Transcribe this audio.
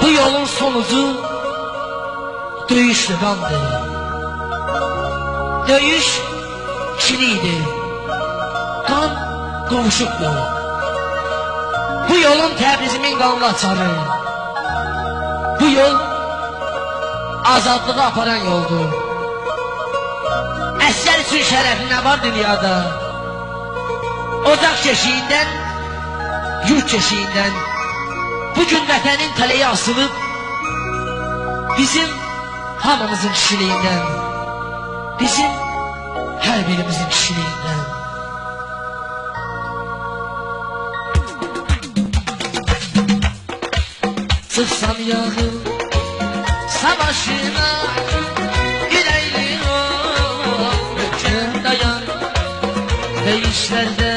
Bu yolun sonucu döyüşle kandı. Döyüş çiliydi. Kan qovuşubdu. Bu yolun Təbrizimin qanlı açarı. Bu yol azadlığa aparan yoldur. Əsgər üçün şərəfi nə var dünyada? Ocaq keşiyindən, yurt keşiyindən bugün vətənin tələyi asılıb bizim hamımızın kişiliyindən, bizim hər birimizin kişiliyindən. Çıxsam yaxın savaşına, yüreğli ol, möhkəm dayan, döyüşlərdə